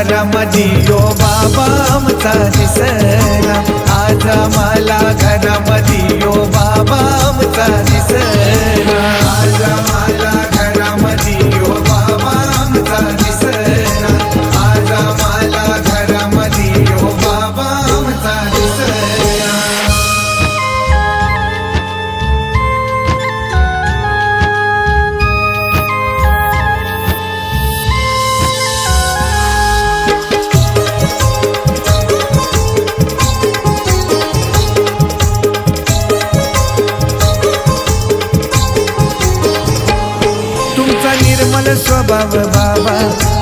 घरामध्ये यो बाबा आमचा दिसला, आज आम्हाला घरामध्ये यो बाबा आमचा दिसला, आज आम्हाला घरामध्ये यो बाबा आमचा दिसला, आज आम्हाला घरामध्ये यो बाबा आमचा दिसला. निर्मल स्वभाव बाबा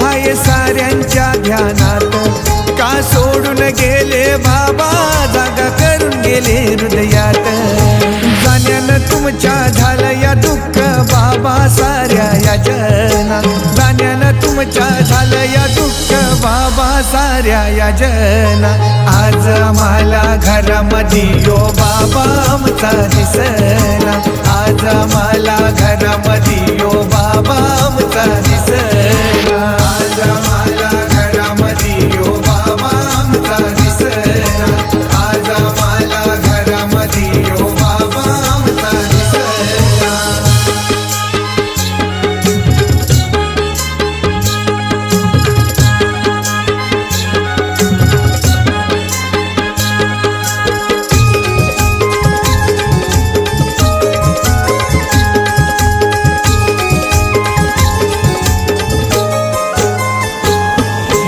हाय साऱ्यांच्या ध्यानात, का सोडून गेले बाबा जागा करून गेले हृदयात. जाण्यानं तुमच्या झालं या दुःख बाबा साऱ्या या जना, जाण्यानं तुमच्या झालं या दुःख बाबा साऱ्या या जना. आज आम्हाला घरामध्ये यो बाबा आमचा दिसला, आज आम्हाला घरामध्ये यो बाबा आमचा दिसला, आज आम्हाला घरामध्ये यो बाबा आमचा दिसला, आज आम्हाला घरामध्ये यो बाबा आमचा दिसला.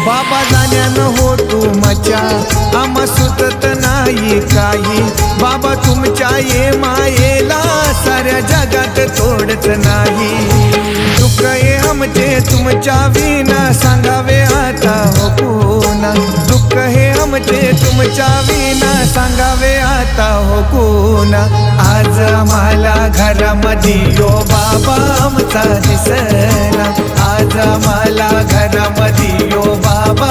बाबा जाण्यानं हो तुमच्या आम्हा सुचत नाही काही, बाबा तुमच्या ये मायेला साऱ्या जगात तोडच नाही. दुःख ये आमचे तुमच्या विना सांगावे आता हो पुन्हा, दुःख हे आमचे तुमच्या विना सांगावे आता हो पुन्हा. आज आम्हाला घरामध्ये यो बाबा आमचा दिसला, आज आम्हाला घरामध्ये यो बाबा